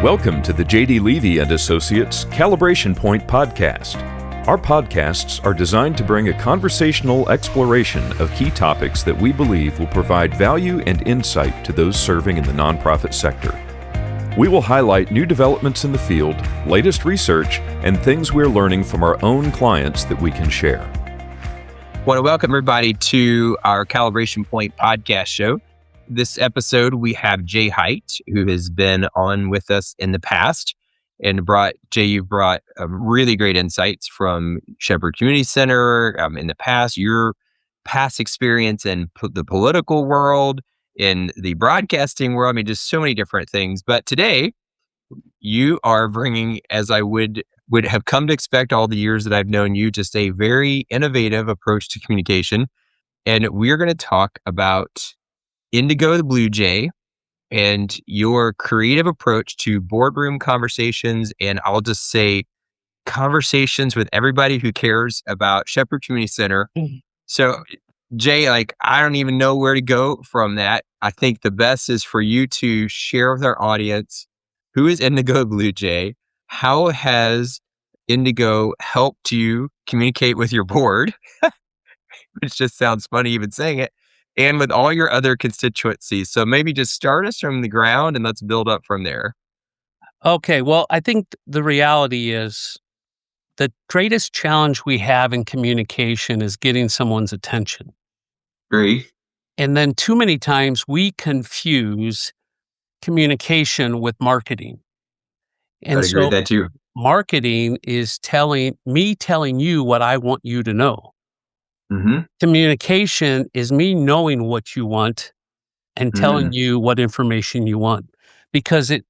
Welcome to the J.D. Levy & Associates Calibration Point Podcast. Our podcasts are designed to bring a conversational exploration of key topics that we believe will provide value and insight to those serving in the nonprofit sector. We will highlight new developments in the field, latest research, and things we're learning from our own clients that we can share. I want to welcome everybody to our Calibration Point Podcast show. This episode, we have Jay Height, who has been on with us in the past. And you've brought really great insights from Shepherd Community Center in the past, your past experience in the political world, in the broadcasting world. I mean, just so many different things. But today, you are bringing, as I would have come to expect all the years that I've known you, just a very innovative approach to communication. And we're going to talk about Indigo the Blue Jay and your creative approach to boardroom conversations, and I'll just say conversations with everybody who cares about Shepherd Community Center. Mm-hmm. So, Jay, I don't even know where to go from that. I think the best is for you to share with our audience who is Indigo the Blue Jay, how has Indigo helped you communicate with your board, which just sounds funny even saying it, and with all your other constituencies. So maybe just start us from the ground and let's build up from there. Okay, well, I think the reality is the greatest challenge we have in communication is getting someone's attention. Agree. And then too many times we confuse communication with marketing. And I agree with that too. Marketing is telling you what I want you to know. Mm-hmm. Communication is me knowing what you want and telling you what information you want, because it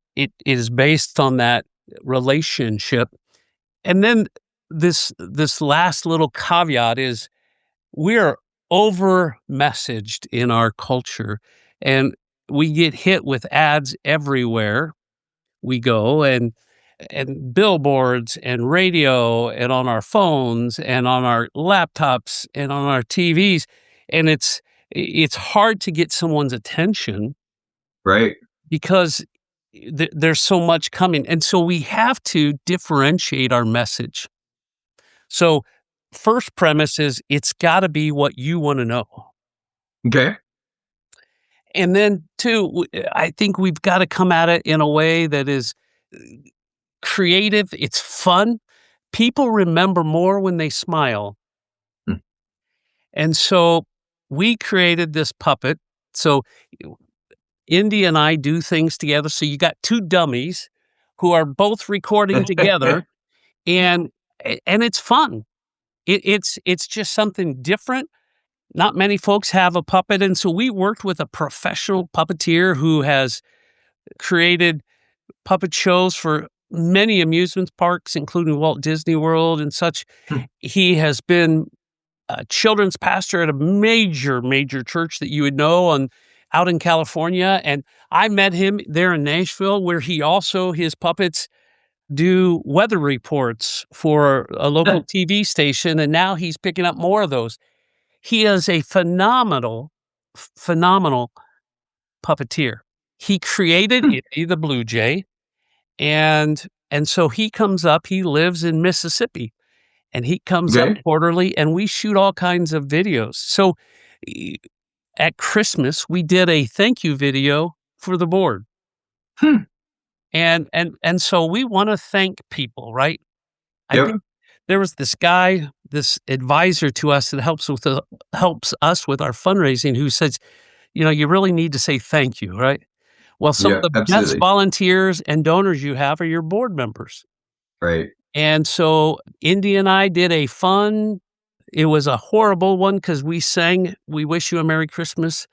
is based on that relationship. And then this last little caveat is we're over messaged in our culture, and we get hit with ads everywhere we go, and billboards and radio and on our phones and on our laptops and on our TVs. And it's hard to get someone's attention. Right. Because there's so much coming. And so we have to differentiate our message. So first premise is it's got to be what you want to know. Okay. And then two, I think we've got to come at it in a way that is creative. It's fun. People remember more when they smile. And so we created this puppet. So Indy and I do things together. So you got two dummies who are both recording together, and it's fun. It's just something different. Not many folks have a puppet. And so we worked with a professional puppeteer who has created puppet shows for many amusement parks, including Walt Disney World and such. He has been a children's pastor at a major church that you would know out in California. And I met him there in Nashville, where his puppets do weather reports for a local TV station. And now he's picking up more of those. He is a phenomenal puppeteer. He created Indigo the Blue Jay. And so he comes up, he lives in Mississippi, and he comes up quarterly, and we shoot all kinds of videos. So at Christmas, we did a thank you video for the board. And so we want to thank people, right? I think there was this guy, this advisor to us that helps us with our fundraising, who says, you really need to say thank you, right? Well, some of the best volunteers and donors you have are your board members. Right. And so Indy and I did it was a horrible one, because we sang "We Wish You a Merry Christmas"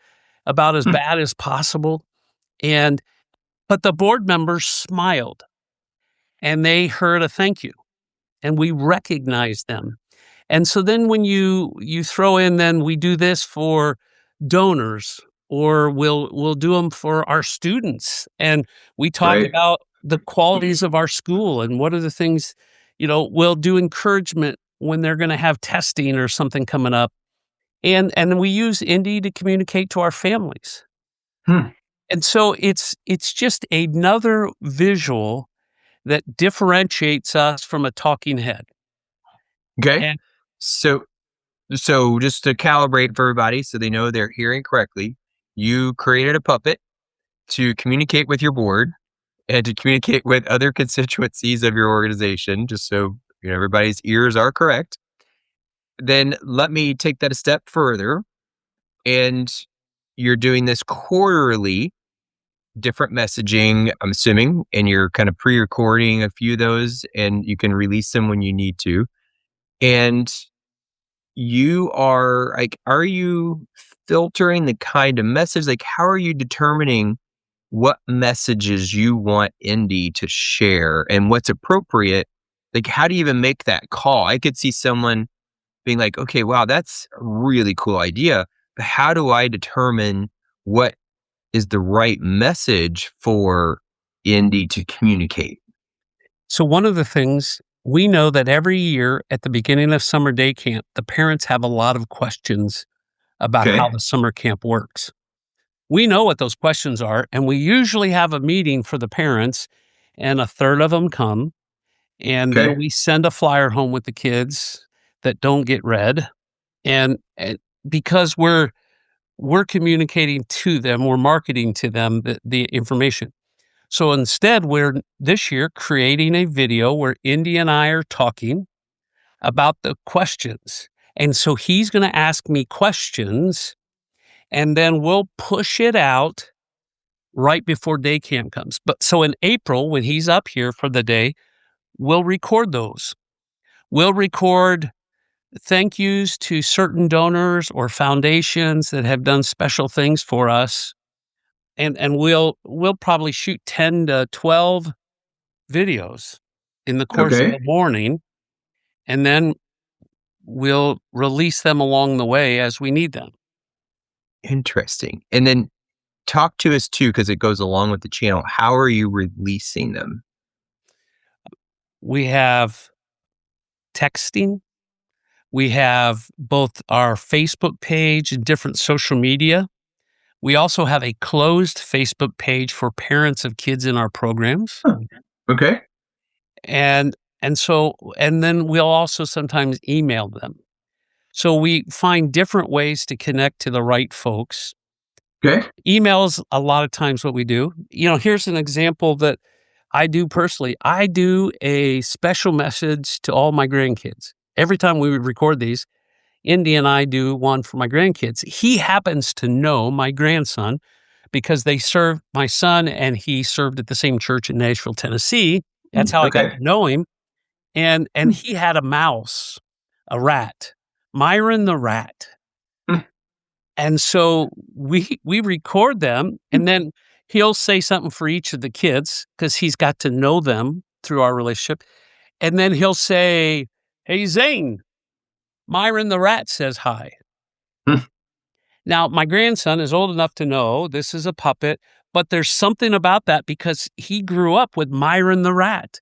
about as bad as possible. But the board members smiled, and they heard a thank you, and we recognized them. And so then when you throw in, then we do this for donors, or we'll do them for our students. And we talk about the qualities of our school and what are the things, we'll do encouragement when they're going to have testing or something coming up. And we use Indy to communicate to our families. And so it's just another visual that differentiates us from a talking head. Okay. And So just to calibrate for everybody so they know they're hearing correctly, you created a puppet to communicate with your board and to communicate with other constituencies of your organization, just so everybody's ears are correct. Then let me take that a step further. And you're doing this quarterly, different messaging, I'm assuming, and you're kind of pre-recording a few of those and you can release them when you need to. And you are like, are you filtering the kind of message? Like, how are you determining what messages you want Indy to share and what's appropriate? Like, how do you even make that call? I could see someone being like, okay, wow, that's a really cool idea. But how do I determine what is the right message for Indy to communicate? so one of the things we know that every year at the beginning of summer day camp, the parents have a lot of questions about Okay. how the summer camp works. We know what those questions are, and we usually have a meeting for the parents, and a third of them come, and then Okay. we send a flyer home with the kids that don't get read, and because we're communicating to them, we're marketing to them the information. So instead, we're this year creating a video where Indy and I are talking about the questions. And so he's going to ask me questions, and then we'll push it out right before day camp comes. But so in April, when he's up here for the day, we'll record those. We'll record thank yous to certain donors or foundations that have done special things for us. And we'll probably shoot 10 to 12 videos in the course of Okay. the morning, and then we'll release them along the way as we need them. Interesting. And then talk to us too, because it goes along with the channel. How are you releasing them? We have texting. We have both our Facebook page and different social media. We also have a closed Facebook page for parents of kids in our programs. Okay. And then we'll also sometimes email them. So we find different ways to connect to the right folks. Okay. Emails, a lot of times what we do. Here's an example that I do personally. I do a special message to all my grandkids. Every time we record these, Indy and I do one for my grandkids. He happens to know my grandson because they served my son, and he served at the same church in Nashville, Tennessee. That's how I got to know him. And he had a mouse, a rat, Myron the rat. And so we record them, and then he'll say something for each of the kids because he's got to know them through our relationship. And then he'll say, "Hey, Zane, Myron the rat says hi." Now, my grandson is old enough to know this is a puppet, but there's something about that because he grew up with Myron the rat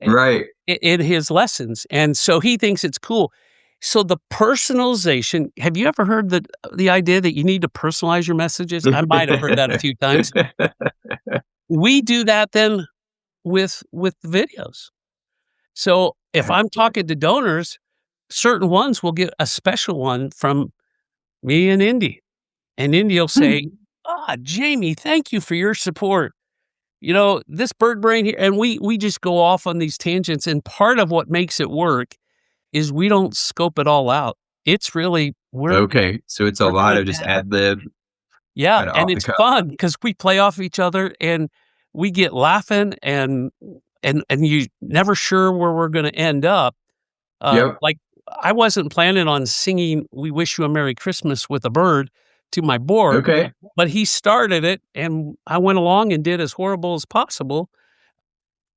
Right. in his lessons. And so he thinks it's cool. So the personalization, have you ever heard the idea that you need to personalize your messages? I might have heard that a few times. We do that then with videos. So if I'm talking to donors, certain ones will get a special one from me and Indy. And Indy will say, Jamie, thank you for your support. This bird brain here. And we just go off on these tangents. And part of what makes it work is we don't scope it all out. It's really, Okay. So it's a lot of just ad lib. Yeah. And it's fun because we play off each other and we get laughing and you never sure where we're going to end up. Like I wasn't planning on singing "We Wish You a Merry Christmas" with a bird to my board, but he started it and I went along and did as horrible as possible.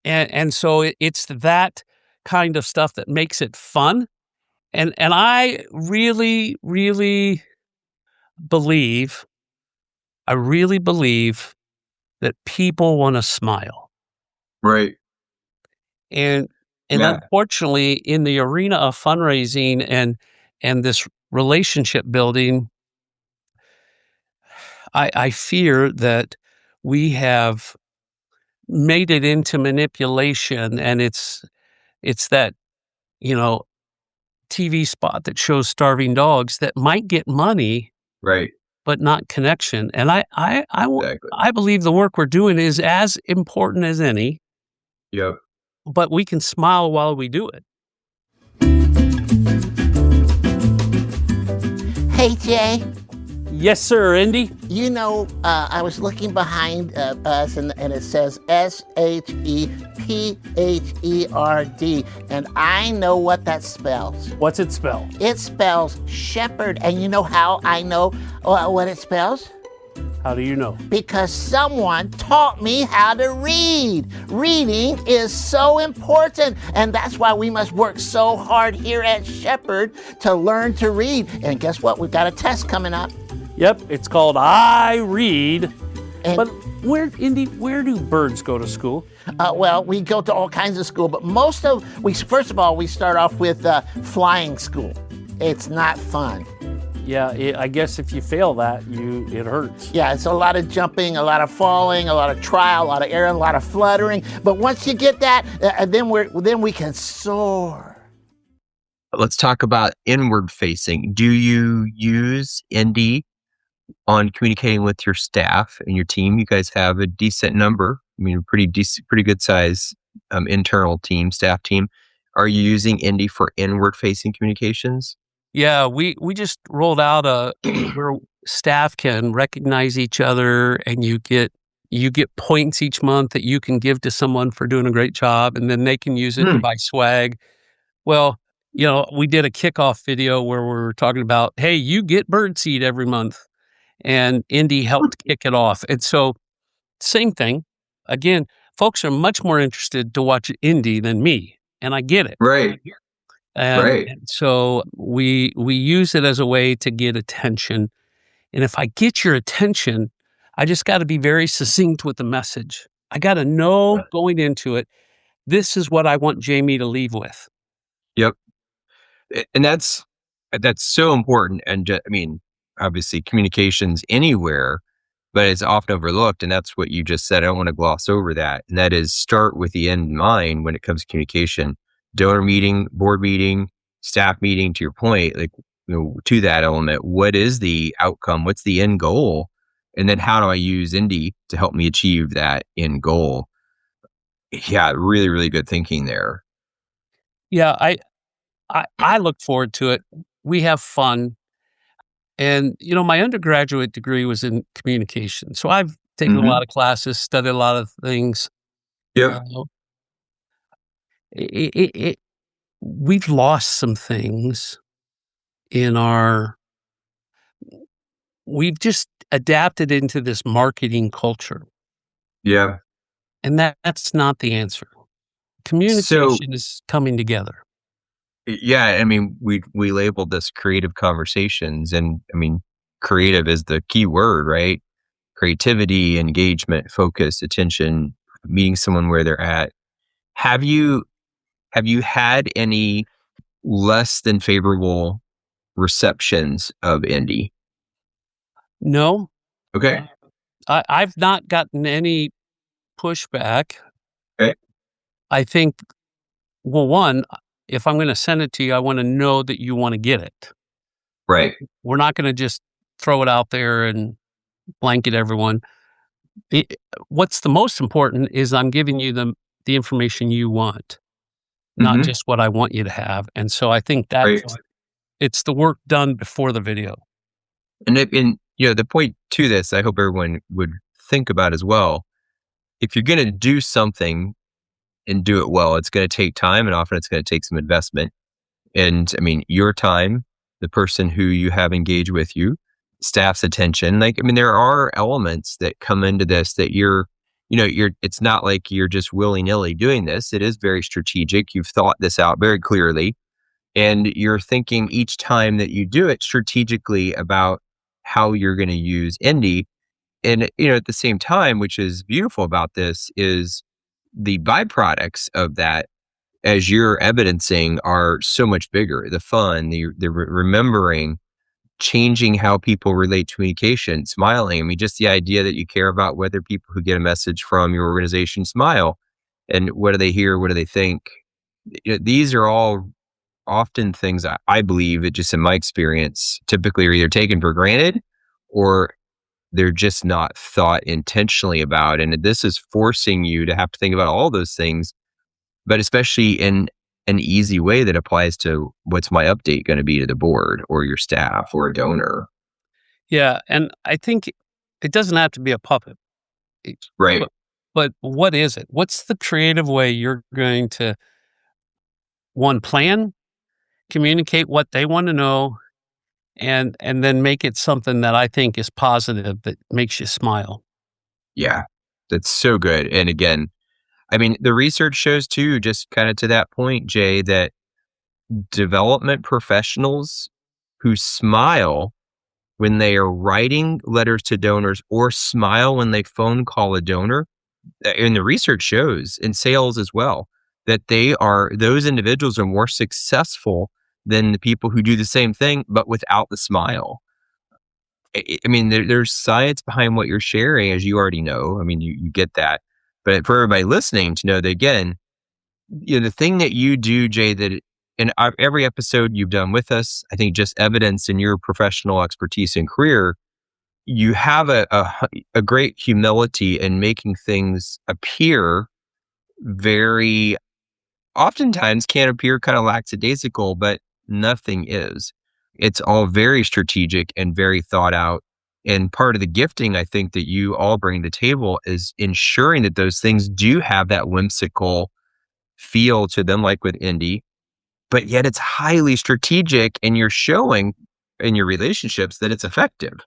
And so it's that kind of stuff that makes it fun. And I really, really believe that people want to smile. Right. And unfortunately, in the arena of fundraising and this relationship building, I fear that we have made it into manipulation, and it's that, TV spot that shows starving dogs that might get money, Right. but not connection. And Exactly. I believe the work we're doing is as important as any, Yep. but we can smile while we do it. Hey, Jay. Yes, sir, Indy. I was looking behind us, and it says SHEPHERD, and I know what that spells. What's it spell? It spells shepherd, and you know how I know what it spells? How do you know? Because someone taught me how to read. Reading is so important, and that's why we must work so hard here at Shepherd to learn to read. And guess what? We've got a test coming up. Yep, it's called I Read. And But where do birds go to school? well, we go to all kinds of school, but first of all, we start off with flying school. It's not fun. Yeah, I guess if you fail that, it hurts. Yeah, it's a lot of jumping, a lot of falling, a lot of trial, a lot of error, a lot of fluttering. But once you get that, then we can soar. Let's talk about inward facing. Do you use Indy on communicating with your staff and your team? You guys have a decent number. I mean, pretty good size internal team, staff team. Are you using Indy for inward facing communications? Yeah, we just rolled out where staff can recognize each other, and you get points each month that you can give to someone for doing a great job, and then they can use it to buy swag. Well, we did a kickoff video where we were talking about, hey, you get birdseed every month, and Indy helped kick it off. And so, same thing. Again, folks are much more interested to watch Indy than me, and I get it. Right. And so we use it as a way to get attention. And if I get your attention, I just got to be very succinct with the message. I got to know going into it, this is what I want Jamie to leave with. Yep. And that's so important. And obviously communications anywhere, but it's often overlooked. And that's what you just said. I don't want to gloss over that. And that is start with the end in mind when it comes to communication. Donor meeting, board meeting, staff meeting, to your point, to that element, what is the outcome? What's the end goal? And then how do I use Indy to help me achieve that end goal? Yeah, really, really good thinking there. Yeah, I look forward to it. We have fun. And, my undergraduate degree was in communication. So I've taken a lot of classes, studied a lot of things. Yep. We've lost some things we've just adapted into this marketing culture. Yeah. And that's not the answer. Communication is coming together. Yeah. We labeled this creative conversations, and creative is the key word, right? Creativity, engagement, focus, attention, meeting someone where they're at. Have you had any less than favorable receptions of Indy? No. Okay. I've not gotten any pushback. Okay. I think, well, one, if I'm going to send it to you, I want to know that you want to get it. Right. We're not going to just throw it out there and blanket everyone. What's the most important is I'm giving you the information you want, not just what I want you to have. And so I think it's the work done before the video. And the point to this, I hope everyone would think about as well. If you're going to do something and do it well, it's going to take time, and often it's going to take some investment. And your time, the person who you have engaged with you, staff's attention. There are elements that come into this that it's not like you're just willy-nilly doing this. It is very strategic. You've thought this out very clearly, and you're thinking each time that you do it strategically about how you're going to use Indy. And, at the same time, which is beautiful about this, is the byproducts of that, as you're evidencing, are so much bigger. The fun, the remembering, changing how people relate to communication, smiling. I mean, just the idea that you care about whether people who get a message from your organization smile, and what do they hear? What do they think? These are all often things I believe, just in my experience, typically are either taken for granted or they're just not thought intentionally about. And this is forcing you to have to think about all those things, but especially in an easy way that applies to what's my update going to be to the board or your staff or a donor. Yeah. And I think it doesn't have to be a puppet. Right. But what is it? What's the creative way you're going to, one, plan, communicate what they want to know, and then make it something that I think is positive, that makes you smile. Yeah, that's so good. And again, I mean, the research shows too, just kind of to that point, Jay, that development professionals who smile when they are writing letters to donors or smile when they phone call a donor, and the research shows in sales as well, that those individuals are more successful than the people who do the same thing, but without the smile. I mean, there's science behind what you're sharing, as you already know. I mean, you get that. But for everybody listening to know that, again, the thing that you do, Jay, that in every episode you've done with us, I think just evidence in your professional expertise and career, you have a great humility in making things appear very, oftentimes can appear kind of lackadaisical, but nothing is. It's all very strategic and very thought out. And part of the gifting, I think, that you all bring to the table is ensuring that those things do have that whimsical feel to them, like with Indy, but yet it's highly strategic, and you're showing in your relationships that it's effective.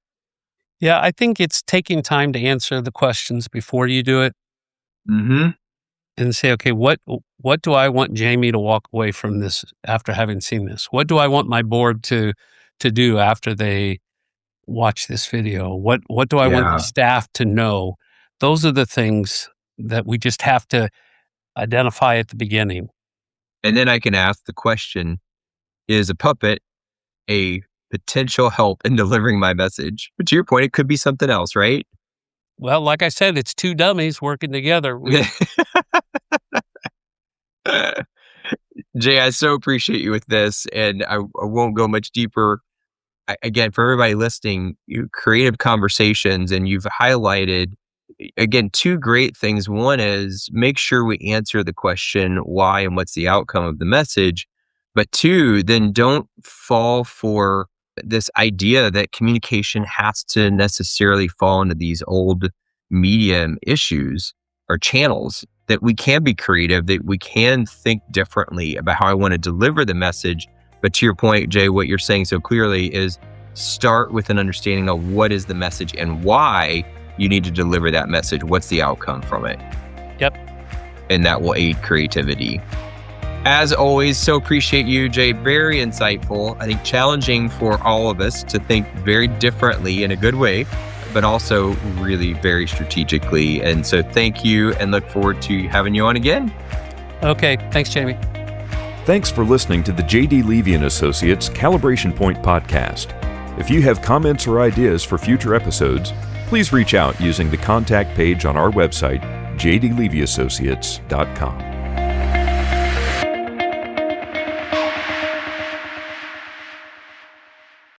Yeah, I think it's taking time to answer the questions before you do it. Mm-hmm. And say, okay, what do I want Jamie to walk away from this after having seen this? What do I want my board to do after they watch this video? What do I want the staff to know? Those are the things that we just have to identify at the beginning. And then I can ask the question, is a puppet a potential help in delivering my message? But to your point, it could be something else, right? Well, like I said, it's two dummies working together. Jay, I so appreciate you with this, and I won't go much deeper. Again, for everybody listening, creative conversations, and you've highlighted, again, two great things. One is make sure we answer the question, why and what's the outcome of the message? But two, then don't fall for this idea that communication has to necessarily fall into these old medium issues or channels, that we can be creative, that we can think differently about how I want to deliver the message. But to your point, Jay, what you're saying so clearly is start with an understanding of what is the message and why you need to deliver that message. What's the outcome from it? Yep. And that will aid creativity. As always, so appreciate you, Jay. Very insightful. I think challenging for all of us to think very differently in a good way, but also really very strategically. And so thank you, and look forward to having you on again. Okay. Thanks, Jamie. Thanks for listening to the J.D. Levy & Associates Calibration Point Podcast. If you have comments or ideas for future episodes, please reach out using the contact page on our website, jdlevyassociates.com.